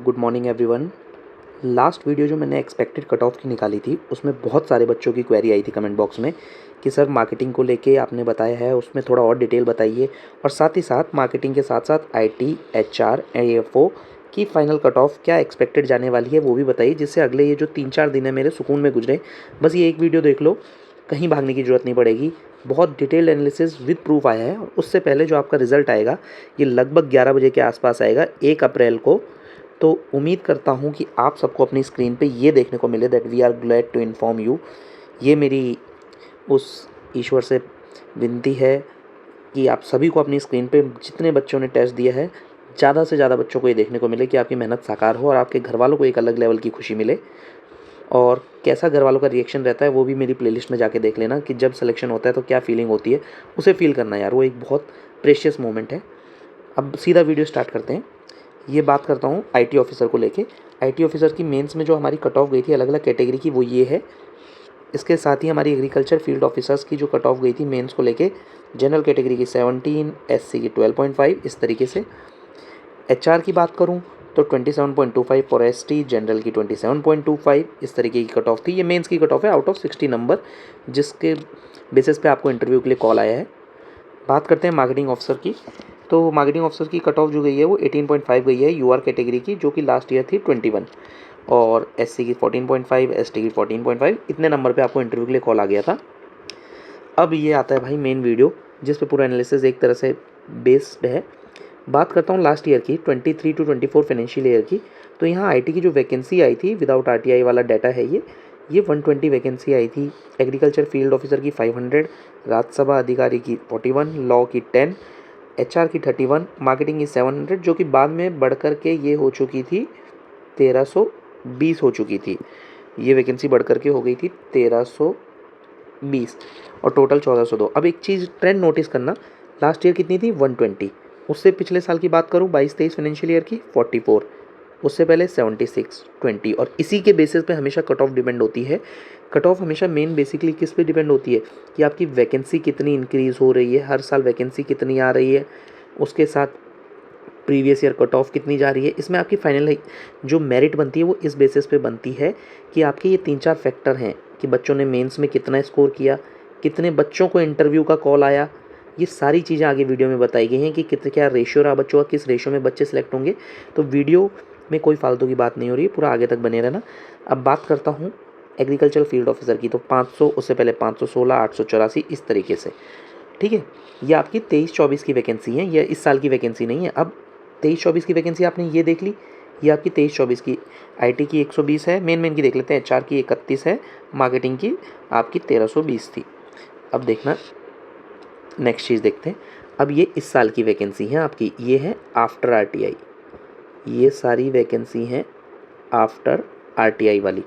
Good morning everyone. Last video जो मैंने expected cut off की निकाली थी उसमें बहुत सारे बच्चों की क्वेरी आई थी कमेंट बॉक्स में कि सर मार्केटिंग को लेके आपने बताया है उसमें थोड़ा और डिटेल बताइए, और साथ ही साथ मार्केटिंग के साथ साथ आईटी, एचआर, एएफओ की फाइनल कट ऑफ क्या एक्सपेक्टेड जाने वाली है वो भी बताइए, जिससे अगले ये जो 3-4 दिन है मेरे सुकून में गुजरे। बस ये एक वीडियो देख लो, कहीं भागने की ज़रूरत नहीं पड़ेगी। बहुत डिटेल्ड एनालिसिस विद प्रूफ आया है, और उससे पहले जो आपका रिजल्ट आएगा ये लगभग 11 बजे के आसपास आएगा 1 अप्रैल को। तो उम्मीद करता हूँ कि आप सबको अपनी स्क्रीन पे ये देखने को मिले that we are glad to inform you. ये मेरी उस ईश्वर से विनती है कि आप सभी को अपनी स्क्रीन पे जितने बच्चों ने टेस्ट दिया है, ज़्यादा से ज़्यादा बच्चों को ये देखने को मिले कि आपकी मेहनत साकार हो और आपके घर वालों को एक अलग लेवल की खुशी मिले। और कैसा घर वालों का रिएक्शन रहता है वो भी मेरी प्लेलिस्ट में जाके देख लेना कि जब सिलेक्शन होता है तो क्या फीलिंग होती है, उसे फील करना यार, वो एक बहुत प्रेशियस मोमेंट है। अब सीधा वीडियो स्टार्ट करते हैं। ये बात करता हूँ आईटी ऑफिसर को लेके। आईटी ऑफिसर की मेंस में जो हमारी कट ऑफ गई थी अलग अलग कैटेगरी की वो ये है। इसके साथ ही हमारी एग्रीकल्चर फील्ड ऑफिसर्स की जो कट ऑफ गई थी मेंस को लेके, जनरल कैटेगरी की 17, एससी की 12.5, इस तरीके से। एचआर की बात करूँ तो 27.25 फॉर एसटी, जनरल की 27.25, इस तरीके की कट ऑफ थी। ये मेंस की कट ऑफ है आउट ऑफ 60 नंबर, जिसके बेसिस पे आपको इंटरव्यू के लिए कॉल आया है। बात करते हैं मार्केटिंग ऑफिसर की। तो मार्केटिंग ऑफिसर की कट ऑफ जो गई है वो 18.5 गई है यूआर कैटेगरी की, जो कि लास्ट ईयर थी 21, और एससी की 14.5, एसटी की 14.5। इतने नंबर पे आपको इंटरव्यू के लिए कॉल आ गया था। अब ये आता है भाई मेन वीडियो, जिस पे पूरा एनालिसिस एक तरह से बेस्ड है। बात करता हूँ लास्ट ईयर की 23 टू 24 फाइनेंशियल ईयर की। तो यहाँ आईटी की जो वैकेंसी आई थी विदाउट आरटीआई वाला डाटा है ये 120 वैकेंसी आई थी। एग्रीकल्चर फील्ड ऑफिसर की 500, राज्यसभा अधिकारी की 41, लॉ की 10, एचआर की 31, मार्केटिंग की 700, जो कि बाद में बढ़ कर के ये हो चुकी थी 1320 हो चुकी थी। ये वैकेंसी बढ़ कर के हो गई थी 1320, और टोटल 1402। अब एक चीज़ ट्रेंड नोटिस करना, लास्ट ईयर कितनी थी 120, उससे पिछले साल की बात करूँ 22-23 फाइनेंशियल ईयर की 44, उससे पहले 76, 20, और इसी के बेसिस पे हमेशा कट ऑफ डिपेंड होती है। कट ऑफ हमेशा मेन बेसिकली किस पे डिपेंड होती है कि आपकी वैकेंसी कितनी इंक्रीज़ हो रही है, हर साल वैकेंसी कितनी आ रही है, उसके साथ प्रीवियस ईयर कट ऑफ कितनी जा रही है। इसमें आपकी फाइनल जो मेरिट बनती है वो इस बेसिस पे बनती है कि आपके ये 3-4 फैक्टर हैं कि बच्चों ने मेंस में कितना स्कोर किया, कितने बच्चों को इंटरव्यू का कॉल आया। ये सारी चीज़ें आगे वीडियो में बताई गई हैं कि कितने क्या रेशियो रहा बच्चों का, किस रेशियो में बच्चे सिलेक्ट होंगे। तो वीडियो में कोई फालतू की बात नहीं हो रही है, पूरा आगे तक बने रहना। अब बात करता हूँ एग्रीकल्चर फील्ड ऑफिसर की। तो 500, उससे पहले 516, 884, इस तरीके से। ठीक है, ये आपकी 23-24 की वैकेंसी है, ये इस साल की वैकेंसी नहीं है। अब 23-24 की वैकेंसी आपने ये देख ली, ये आपकी 23-24 की। आईटी की 120 है, मेन की देख लेते हैं। एचआर की 31 है, मार्केटिंग की आपकी 1320 थी। अब देखना नेक्स्ट चीज़ देखते हैं। अब ये इस साल की वैकेंसी है आपकी, ये है आफ्टर आरटीआई। ये सारी वैकेंसी हैं आफ्टर आरटीआई वाली।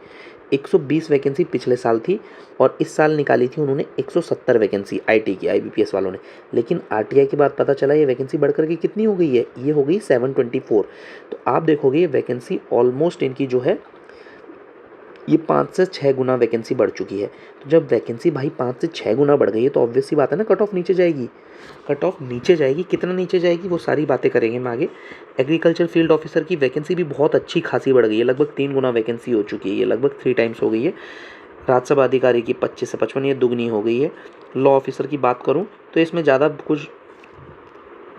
120 वैकेंसी पिछले साल थी, और इस साल निकाली थी उन्होंने 170 वैकेंसी आईटी की, आईबीपीएस वालों ने। लेकिन आरटीआई के बाद पता चला ये वैकेंसी बढ़कर के कितनी हो गई है, ये हो गई 724। तो आप देखोगे ये वैकेंसी ऑलमोस्ट इनकी जो है ये 5 से 6 गुना वैकेंसी बढ़ चुकी है। तो जब वैकेंसी भाई 5 से 6 गुना बढ़ गई है तो ऑब्वियस सी बात है ना, कट ऑफ नीचे जाएगी। कट ऑफ नीचे जाएगी, कितना नीचे जाएगी वो सारी बातें करेंगे हम आगे। एग्रीकल्चर फील्ड ऑफिसर की वैकेंसी भी बहुत अच्छी खासी बढ़ गई है, लगभग 3 गुना वैकेंसी हो चुकी है, ये लगभग 3 टाइम्स हो गई है। राज्यसभा अधिकारी की 25 से 55 ये दुगनी हो गई है। लॉ ऑफिसर की बात करूँ तो इसमें ज़्यादा कुछ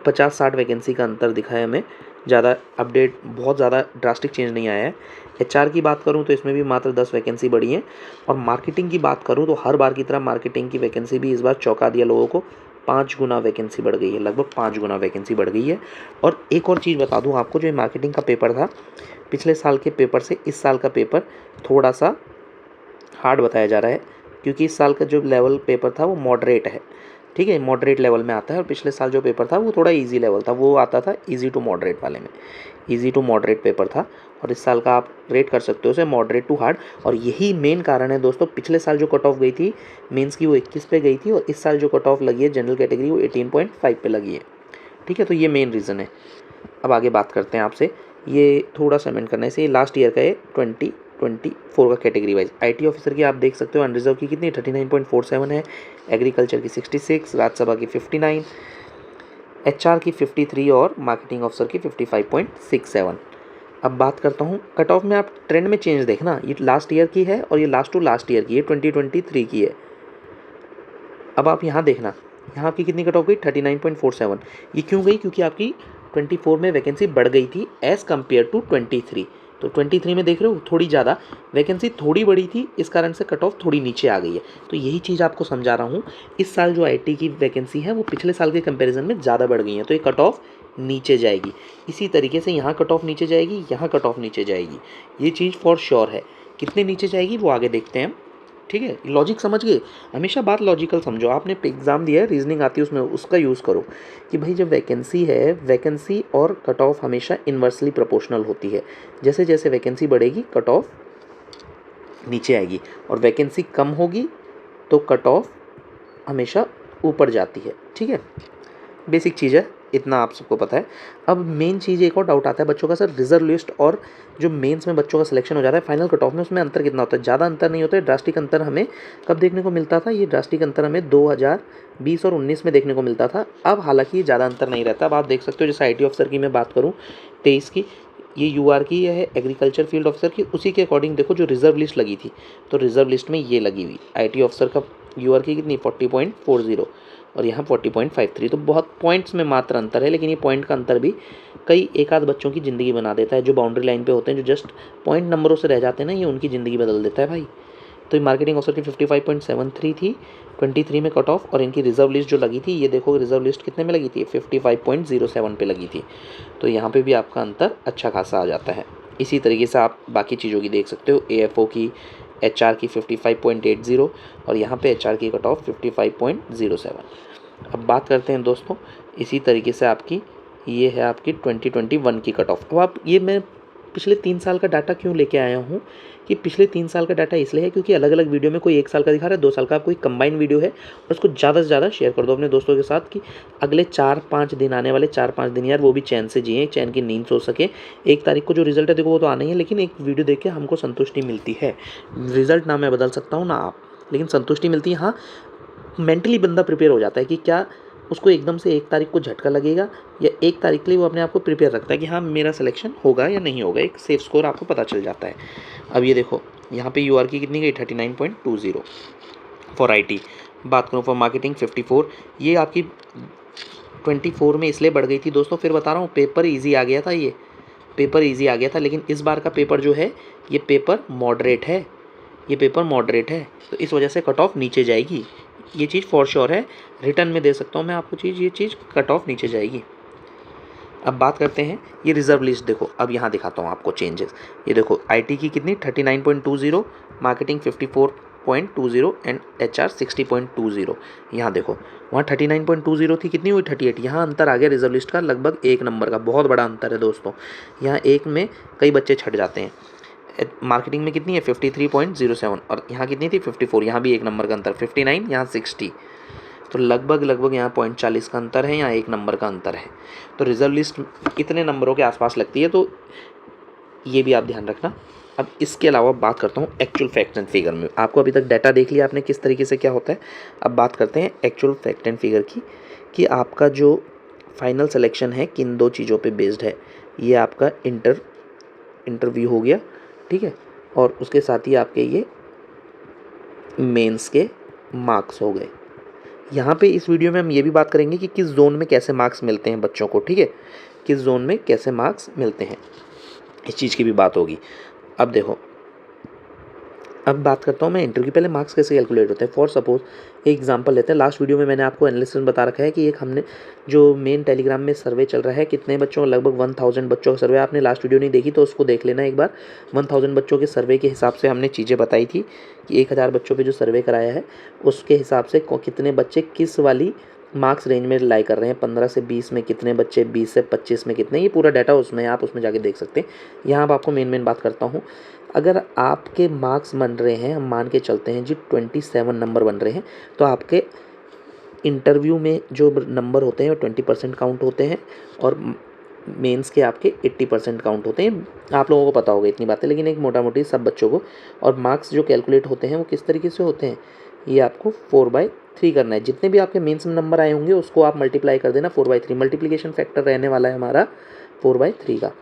50-60 वैकेंसी का अंतर दिखा है हमें, ज़्यादा अपडेट, बहुत ज़्यादा ड्रास्टिक चेंज नहीं आया है। एचआर की बात करूं तो इसमें भी मात्र 10 वैकेंसी बढ़ी है। और मार्केटिंग की बात करूं तो हर बार की तरह मार्केटिंग की वैकेंसी भी इस बार चौंका दिया लोगों को, 5 गुना वैकेंसी बढ़ गई है, लगभग 5 गुना वैकेंसी बढ़ गई है। और एक और चीज़ बता दूं आपको, जो मार्केटिंग का पेपर था पिछले साल के पेपर से इस साल का पेपर थोड़ा सा हार्ड बताया जा रहा है, क्योंकि इस साल का जो लेवल पेपर था वो मॉडरेट है। ठीक है, मॉडरेट लेवल में आता है, और पिछले साल जो पेपर था वो थोड़ा इजी लेवल था, वो आता था इजी टू मॉडरेट वाले में। इजी टू मॉडरेट पेपर था, और इस साल का आप रेट कर सकते हो उसे मॉडरेट टू हार्ड। और यही मेन कारण है दोस्तों, पिछले साल जो कट ऑफ गई थी मेंस की वो 21 पे गई थी, और इस साल जो कट ऑफ लगी है जनरल कैटेगरी वो 18.5 पे लगी है। ठीक है, तो ये मेन रीज़न है। अब आगे बात करते हैं आपसे, ये थोड़ा सा अमेंड करने से लास्ट ईयर का है 2024 का कैटेगरी वाइज। आईटी ऑफिसर की आप देख सकते हो अनरिजर्व की कितनी 39.47 है, एग्रीकल्चर की 66, राज्यसभा की 59, एचआर की 53, और मार्केटिंग ऑफिसर की 55.67। अब बात करता हूँ कट ऑफ में, आप ट्रेंड में चेंज देखना, ये लास्ट ईयर की है और ये लास्ट टू लास्ट ईयर की, ये 2023 की है। अब आप यहाँ देखना, यहाँ आपकी कितनी कट ऑफ गई 39.47। ये क्यों गई? क्योंकि आपकी 24 में वैकेंसी बढ़ गई थी एज़ कम्पेयर टू 23। तो 23 में देख रहे हो थोड़ी ज़्यादा वैकेंसी थोड़ी बड़ी थी, इस कारण से कट ऑफ थोड़ी नीचे आ गई है। तो यही चीज़ आपको समझा रहा हूँ, इस साल जो आईटी की वैकेंसी है वो पिछले साल के कंपैरिजन में ज़्यादा बढ़ गई है, तो ये कट ऑफ नीचे जाएगी। इसी तरीके से यहाँ कट ऑफ नीचे जाएगी, यहाँ कट ऑफ नीचे जाएगी, ये चीज़ फॉर श्योर है। कितने नीचे जाएगी वो आगे देखते हैं, ठीक है। लॉजिक समझ गए, हमेशा बात लॉजिकल समझो। आपने एग्ज़ाम दिया है, रीजनिंग आती है उसमें, उसका यूज़ करो कि भाई जब वैकेंसी है, वैकेंसी और कट ऑफ हमेशा इन्वर्सली प्रोपोर्शनल होती है। जैसे जैसे वैकेंसी बढ़ेगी कट ऑफ नीचे आएगी, और वैकेंसी कम होगी तो कट ऑफ हमेशा ऊपर जाती है, ठीक है। बेसिक चीज़ है, इतना आप सबको पता है। अब मेन चीज़ एक और डाउट आता है बच्चों का, सर रिजर्व लिस्ट और जो मेंस में बच्चों का सिलेक्शन हो जाता है फाइनल कट ऑफ में, उसमें अंतर कितना होता है? ज़्यादा अंतर नहीं होता है। ड्रास्टिक अंतर हमें कब देखने को मिलता था? ये ड्रास्टिक अंतर हमें 2020 और 19 में देखने को मिलता था। अब हालांकि ये ज़्यादा अंतर नहीं रहता। अब आप देख सकते हो, जैसे IT ऑफिसर की मैं बात करूँ 23 की, ये UR की है एग्रीकल्चर फील्ड ऑफिसर की, उसी के अकॉर्डिंग देखो जो रिजर्व लिस्ट लगी थी, तो रिजर्व लिस्ट में ये लगी हुई IT ऑफिसर का UR की कितनी 40.40 और यहाँ 40.53। तो बहुत पॉइंट्स में मात्र अंतर है, लेकिन ये पॉइंट का अंतर भी कई एक आध बच्चों की ज़िंदगी बना देता है। जो बाउंड्री लाइन पे होते हैं, जो जस्ट पॉइंट नंबरों से रह जाते हैं ना, ये उनकी ज़िंदगी बदल देता है भाई। तो ये मार्केटिंग ऑफिसर की 55.73 थी 23 में कट ऑफ, और इनकी रिजर्व लिस्ट जो लगी थी, ये देखो रिजर्व लिस्ट कितने में लगी थी 55.07 पे लगी थी। तो यहाँ पे भी आपका अंतर अच्छा खासा आ जाता है। इसी तरीके से आप बाकी चीज़ों की देख सकते हो, AFO की HR की 55.80 और यहाँ पे HR की कट ऑफ 55.07। अब बात करते हैं दोस्तों, इसी तरीके से आपकी ये है आपकी 2021 की कट ऑफ। अब आप ये मैं पिछले 3 साल का डाटा क्यों लेके आया हूँ कि पिछले 3 साल का डाटा इसलिए है क्योंकि अलग अलग वीडियो में कोई 1 साल का दिखा रहा है, 2 साल का, आप कोई कंबाइन वीडियो है और उसको ज़्यादा से ज़्यादा शेयर कर दो अपने दोस्तों के साथ कि अगले 4-5 दिन, आने वाले 4-5 दिन यार वो भी चैन से जिए, चैन की नींद सो सके। 1 तारीख को जो रिजल्ट है देखो वो तो आना ही है, लेकिन एक वीडियो देख के हमको संतुष्टि मिलती है। रिजल्ट ना मैं बदल सकता हूँ ना आप, लेकिन संतुष्टि मिलती है। हाँ, मेंटली बंदा प्रिपेयर हो जाता है कि क्या उसको एकदम से 1 तारीख को झटका लगेगा, या 1 तारीख के लिए वो अपने आप को प्रिपेयर रखता है कि हाँ मेरा सिलेक्शन होगा या नहीं होगा, एक सेफ स्कोर आपको पता चल जाता है। अब ये देखो यहाँ पे UR की कितनी गई 39.20 फॉर IT। बात करूँ फॉर मार्केटिंग 54, ये आपकी 24 में इसलिए बढ़ गई थी दोस्तों, फिर बता रहा हूँ पेपर ईजी आ गया था, ये पेपर ईजी आ गया था, लेकिन इस बार का पेपर जो है ये पेपर मॉडरेट है, ये पेपर मॉडरेट है, तो इस वजह से कट ऑफ नीचे जाएगी। ये चीज़ फॉर श्योर है, रिटर्न में दे सकता हूँ मैं आपको चीज़, ये चीज़ कट ऑफ नीचे जाएगी। अब बात करते हैं ये रिजर्व लिस्ट, देखो अब यहाँ दिखाता हूँ आपको चेंजेस। ये देखो IT की कितनी 39.20, मार्केटिंग 54.20 एंड HR 60.20। यहाँ देखो वहाँ 39.20 थी, कितनी हुई 38। यहाँ अंतर आ गया रिजर्व लिस्ट का लगभग 1 नंबर का, बहुत बड़ा अंतर है दोस्तों। यहाँ 1 में कई बच्चे छट जाते हैं। मार्केटिंग में कितनी है 53.07 और यहाँ कितनी थी 54, यहाँ भी 1 नंबर का अंतर, 59 यहाँ 60, तो लगभग यहाँ 0.40 का अंतर है, यहाँ 1 नंबर का अंतर है। तो रिजर्व लिस्ट इतने नंबरों के आसपास लगती है, तो ये भी आप ध्यान रखना। अब इसके अलावा बात करता हूँ एक्चुअल फैक्ट एंड फिगर में। आपको अभी तक डाटा देख लिया आपने किस तरीके से क्या होता है। अब बात करते हैं एक्चुअल फैक्ट एंड फिगर की, कि आपका जो फाइनल सिलेक्शन है किन 2 चीज़ों पे बेस्ड है। ये आपका इंटरव्यू हो गया, ठीक है, और उसके साथ ही आपके ये मेंस के मार्क्स हो गए। यहाँ पे इस वीडियो में हम ये भी बात करेंगे कि किस जोन में कैसे मार्क्स मिलते हैं बच्चों को, ठीक है, किस जोन में कैसे मार्क्स मिलते हैं, इस चीज़ की भी बात होगी। अब देखो, अब बात करता हूँ मैं इंटरव्यू के पहले मार्क्स कैसे कैलकुलेट होते हैं। फॉर सपोज एक एग्जांपल लेते हैं, लास्ट वीडियो में मैंने आपको एनालिसिस बता रखा है कि एक हमने जो मेन टेलीग्राम में सर्वे चल रहा है, कितने बच्चों, लगभग 1000 बच्चों का सर्वे। आपने लास्ट वीडियो नहीं देखी तो उसको देख लेना एक बार। 1000 बच्चों के सर्वे के हिसाब से हमने चीज़ें बताई थी कि 1000 बच्चों पर जो सर्वे कराया है उसके हिसाब से कितने बच्चे किस वाली मार्क्स रेंज में लाई कर रहे हैं। 15 से 20 में कितने बच्चे, 20 से 25 में कितने, ये पूरा डाटा उसमें आप उसमें जाके देख सकते हैं। यहाँ अब आपको मेन बात करता हूँ, अगर आपके मार्क्स बन रहे हैं, हम मान के चलते हैं जी 27 नंबर बन रहे हैं, तो आपके इंटरव्यू में जो नंबर होते हैं वो 20% काउंट होते हैं और मेंस के आपके 80% काउंट होते हैं। आप लोगों को पता होगा इतनी बातें, लेकिन एक मोटा मोटी सब बच्चों को। और मार्क्स जो कैलकुलेट होते हैं वो किस तरीके से होते हैं, ये आपको 4/3 करना है। जितने भी आपके मेंस में नंबर आए होंगे उसको आप मल्टीप्लाई कर देना 4/3। मल्टीप्लिकेशन फैक्टर रहने वाला है हमारा 4/3 का।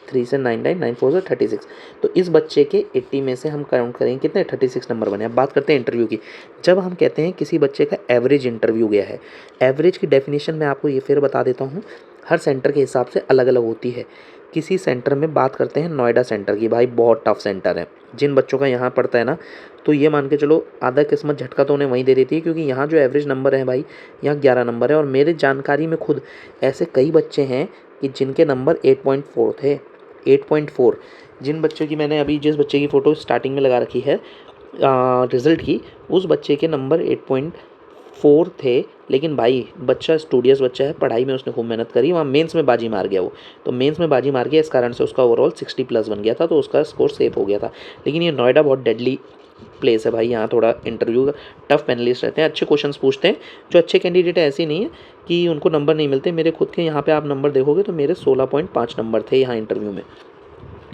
3 से 9 9, 9 4 से 36। तो इस बच्चे के 80 में से हम काउंट करेंगे कितने 36 नंबर बने। अब बात करते हैं इंटरव्यू की। जब हम कहते हैं किसी बच्चे का एवरेज इंटरव्यू गया है, एवरेज की डेफिनेशन मैं आपको ये फिर बता देता हूँ, हर सेंटर के हिसाब से अलग अलग होती है। किसी सेंटर में बात करते हैं नोएडा सेंटर की, भाई बहुत टफ सेंटर है। जिन बच्चों का यहाँ पड़ता है ना, तो ये मान के चलो आधा किस्मत झटका तो उन्हें वहीं दे देती है, क्योंकि यहाँ जो एवरेज नंबर है भाई, यहाँ 11 नंबर है। और मेरे जानकारी में खुद ऐसे कई बच्चे हैं कि जिनके नंबर 8.4 थे, 8.4। जिन बच्चों की मैंने अभी, जिस बच्चे की फ़ोटो स्टार्टिंग में लगा रखी है रिज़ल्ट की, उस बच्चे के नंबर 8.4 थे। लेकिन भाई बच्चा स्टूडियस बच्चा है, पढ़ाई में उसने खूब मेहनत करी, वहाँ मेंस में बाजी मार गया वो। तो मेंस में बाजी मार गया, इस कारण से उसका ओवरऑल 60+ बन गया था, तो उसका स्कोर सेफ हो गया था। लेकिन ये नोएडा बहुत डेडली प्लेस है भाई, यहाँ थोड़ा इंटरव्यू टफ पैनलिस्ट रहते हैं, अच्छे क्वेश्चंस पूछते हैं। जो अच्छे कैंडिडेट है, ऐसे नहीं है कि उनको नंबर नहीं मिलते। मेरे खुद के यहाँ पे आप नंबर देखोगे तो मेरे 16.5 नंबर थे यहाँ इंटरव्यू में,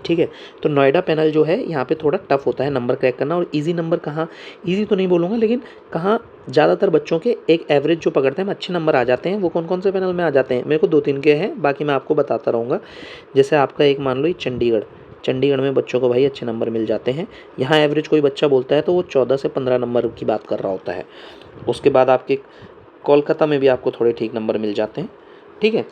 ठीक है। तो नोएडा पैनल जो है यहाँ पे थोड़ा टफ होता है नंबर क्रैक करना। और इजी नंबर कहाँ, इजी तो नहीं बोलूँगा, लेकिन कहाँ ज़्यादातर बच्चों के एक एवरेज जो पकड़ते हैं अच्छे नंबर आ जाते हैं, वो कौन कौन से पैनल में आ जाते हैं। मेरे को 2-3 के हैं, बाकी मैं आपको बताता रहूँगा। जैसे आपका एक मान लो ये चंडीगढ़, चंडीगढ़ में बच्चों को भाई अच्छे नंबर मिल जाते हैं। यहाँ एवरेज कोई बच्चा बोलता है तो वो 14 से 15 नंबर की बात कर रहा होता है। उसके बाद आपके कोलकाता में भी आपको थोड़े ठीक नंबर मिल जाते हैं, ठीक है।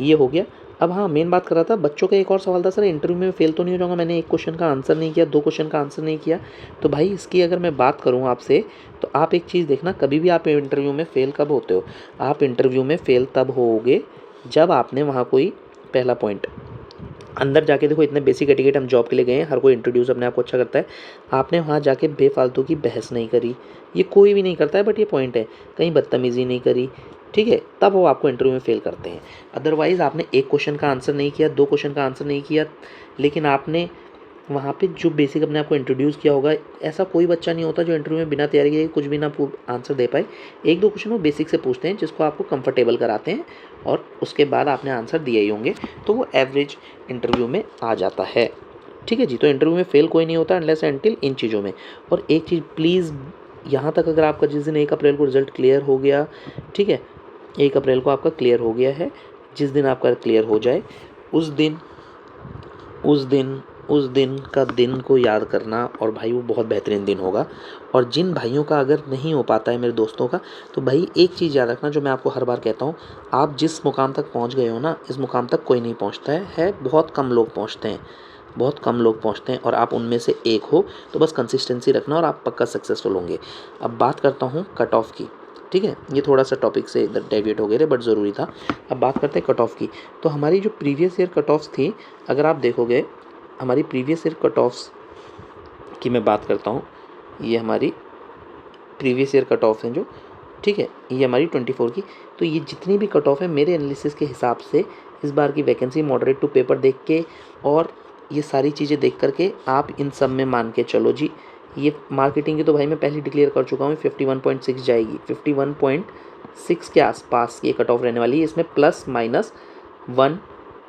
ये हो गया। अब हाँ, मेन बात कर रहा था बच्चों का, एक और सवाल था सर इंटरव्यू में फेल तो नहीं हो जाऊंगा, मैंने एक क्वेश्चन का आंसर नहीं किया, 2 क्वेश्चन का आंसर नहीं किया। तो भाई इसकी अगर मैं बात करूँ आपसे, तो आप एक चीज़ देखना, कभी भी आप इंटरव्यू में फ़ेल कब होते हो। आप इंटरव्यू में फ़ेल तब होगे जब आपने वहाँ कोई, पहला पॉइंट, अंदर जाके देखो, इतने बेसिक एटिकेट हम जॉब के लिए गए हैं, हर कोई इंट्रोड्यूस अपने आप को अच्छा करता है। आपने वहाँ जाके बेफालतू की बहस नहीं करी, ये कोई भी नहीं करता है, बट ये पॉइंट है, कहीं बदतमीज़ी नहीं करी, ठीक है, तब वो आपको इंटरव्यू में फेल करते हैं। अदरवाइज़ आपने एक क्वेश्चन का आंसर नहीं किया, 2 क्वेश्चन का आंसर नहीं किया, लेकिन आपने वहाँ पे जो बेसिक अपने आप को इंट्रोड्यूस किया होगा, ऐसा कोई बच्चा नहीं होता जो इंटरव्यू में बिना तैयारी के कुछ भी ना आंसर दे पाए। 1-2 क्वेश्चन वो बेसिक से पूछते हैं जिसको आपको कंफर्टेबल कराते हैं, और उसके बाद आपने आंसर दिए ही होंगे, तो वो एवरेज इंटरव्यू में आ जाता है, ठीक है जी। तो इंटरव्यू में फेल कोई नहीं होता अनलेस एंटिल इन चीज़ों में। और एक चीज़ प्लीज़, यहाँ तक अगर आपका जिस दिन 1 अप्रैल को रिजल्ट क्लियर हो गया, ठीक है, 1 अप्रैल को आपका क्लियर हो गया है, जिस दिन आपका क्लियर हो जाए उस दिन, उस दिन उस दिन का दिन को याद करना, और भाई वो बहुत बेहतरीन दिन होगा। और जिन भाइयों का अगर नहीं हो पाता है, मेरे दोस्तों का, तो भाई एक चीज़ याद रखना जो मैं आपको हर बार कहता हूँ, आप जिस मुकाम तक पहुँच गए हो ना, इस मुकाम तक कोई नहीं पहुँचता है, बहुत कम लोग पहुँचते हैं, बहुत कम लोग पहुँचते हैं, और आप उनमें से एक हो। तो बस कंसिस्टेंसी रखना और आप पक्का सक्सेसफुल होंगे। अब बात करता हूँ कट ऑफ की, ठीक है, ये थोड़ा सा टॉपिक से इधर डेविएट हो गए थे, बट ज़रूरी था। अब बात करते हैं कट ऑफ की। तो हमारी जो प्रीवियस ईयर कट ऑफ्स थी, अगर आप देखोगे, हमारी प्रीवियस ईयर कट ऑफ्स की मैं बात करता हूँ, ये हमारी प्रीवियस ईयर कट ऑफ हैं जो, ठीक है, ये हमारी 24 की। तो ये जितनी भी कट ऑफ है, मेरे एनालिसिस के हिसाब से इस बार की वैकेंसी मॉडरेट टू पेपर देख के, और ये सारी चीज़ें देख करके आप इन सब में मान के चलो जी। ये मार्केटिंग की तो भाई मैं पहले डिक्लेयर कर चुका हूँ, 51.6 जाएगी, 51.6 के आसपास ये कट ऑफ रहने वाली है। इसमें +-1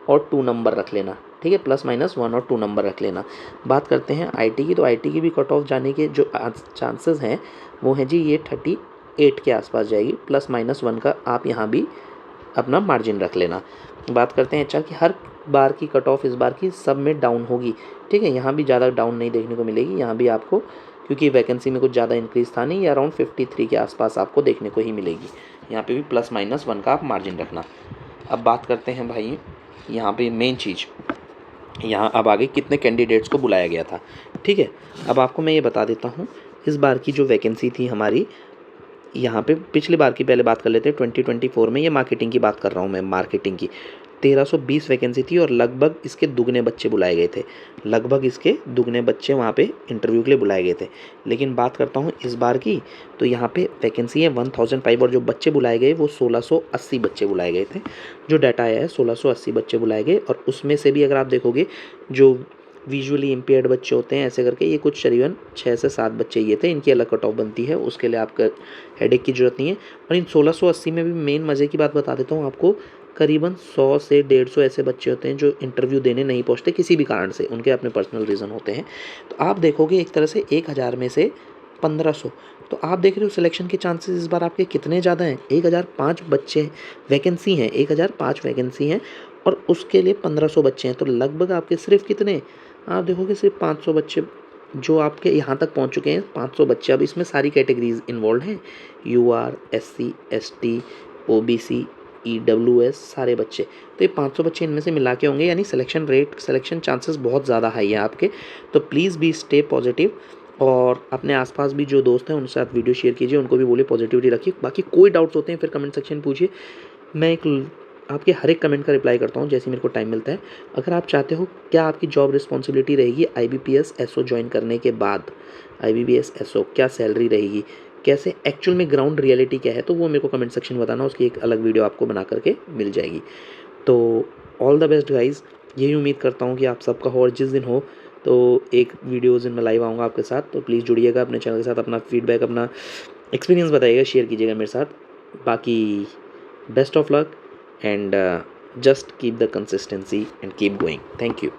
और 2 नंबर रख लेना, ठीक है, +-1 और 2 नंबर रख लेना। बात करते हैं आईटी की, तो आईटी की भी कट ऑफ जाने के जो चांसेस हैं वो हैं जी, ये 38 के आसपास जाएगी, +-1 का आप यहाँ भी अपना मार्जिन रख लेना। बात करते हैं एचआर की, हर बार की कट ऑफ इस बार की सब में डाउन होगी, ठीक है, यहाँ भी ज़्यादा डाउन नहीं देखने को मिलेगी, यहाँ भी आपको, क्योंकि वैकेंसी में कुछ ज़्यादा इंक्रीज़ था नहीं, ये अराउंड 53 के आसपास आपको देखने को ही मिलेगी। यहाँ पे भी +-1 का आप मार्जिन रखना। अब बात करते हैं भाई, यहाँ पे मेन चीज़, यहाँ अब आगे कितने कैंडिडेट्स को बुलाया गया था, ठीक है। अब आपको मैं ये बता देता हूँ, इस बार की जो वैकेंसी थी हमारी, यहाँ पे पिछली बार की पहले बात कर लेते हैं, 2024 में, ये मार्केटिंग की बात कर रहा हूँ मैं, मार्केटिंग की 1320 वैकेंसी थी, और लगभग इसके दुगने बच्चे बुलाए गए थे, लगभग इसके दुगने बच्चे वहाँ पे इंटरव्यू के लिए बुलाए गए थे। लेकिन बात करता हूँ इस बार की, तो यहाँ पे वैकेंसी है 1005, और जो बच्चे बुलाए गए वो 1680 बच्चे बुलाए गए थे। जो डाटा आया है 1680 बच्चे बुलाए गए, और उसमें से भी अगर आप देखोगे, जो विजुअली इम्पेयर्ड बच्चे होते हैं ऐसे करके, ये कुछ करीबन 6 से 7 बच्चे ये थे, इनकी अलग कट ऑफ बनती है, उसके लिए आपका हेडेक की जरूरत नहीं है। और इन 1680 में भी मेन मज़े की बात बता देता हूँ आपको, करीबन 100 से 150 ऐसे बच्चे होते हैं जो इंटरव्यू देने नहीं पहुँचते किसी भी कारण से, उनके अपने पर्सनल रीज़न होते हैं। तो आप देखोगे एक तरह से 1000 में से 1500, तो आप देख रहे हो सिलेक्शन के चांसेस इस बार आपके कितने ज़्यादा हैं। 1005 बच्चे वैकेंसी हैं, 1005 वैकेंसी हैं, और उसके लिए 1500 बच्चे हैं, तो लगभग आपके सिर्फ कितने, आप देखोगे सिर्फ 500 बच्चे जो आपके यहाँ तक पहुँच चुके हैं, 500 बच्चे। अब इसमें सारी कैटेगरीज इन्वॉल्व हैं, UR, SC, ST, OBC, EWS, सारे बच्चे। तो ये 500 बच्चे इनमें से मिला के होंगे, यानी सिलेक्शन चांसेस बहुत ज़्यादा हाई है आपके। तो प्लीज़ बी स्टे पॉजिटिव, और अपने आसपास भी जो दोस्त हैं उनसे आप वीडियो शेयर कीजिए, उनको भी बोलिए पॉजिटिविटी रखिए। बाकी कोई डाउट्स होते हैं फिर कमेंट सेक्शन में पूछिए, मैं आपके हर एक कमेंट का रिप्लाई करता हूँ जैसे मेरे को टाइम मिलता है। अगर आप चाहते हो क्या आपकी जॉब रिस्पॉन्सिबिलिटी रहेगी आईबीपीएस एसओ ज्वाइन करने के बाद, आईबीपीएस एसओ क्या सैलरी रहेगी, कैसे एक्चुअल में ग्राउंड रियलिटी क्या है, तो वो मेरे को कमेंट सेक्शन में बताना, उसकी एक अलग वीडियो आपको बना करके मिल जाएगी। तो ऑल द बेस्ट गाइज़, यही उम्मीद करता हूँ कि आप सबका हो, और जिस दिन हो तो एक वीडियोज़ में लाइव आऊँगा आपके साथ। तो प्लीज़ जुड़िएगा अपने चैनल के साथ, अपना फीडबैक, अपना एक्सपीरियंस बताइएगा, शेयर कीजिएगा मेरे साथ। बाकी best of luck, and just keep the consistency and keep going. Thank you.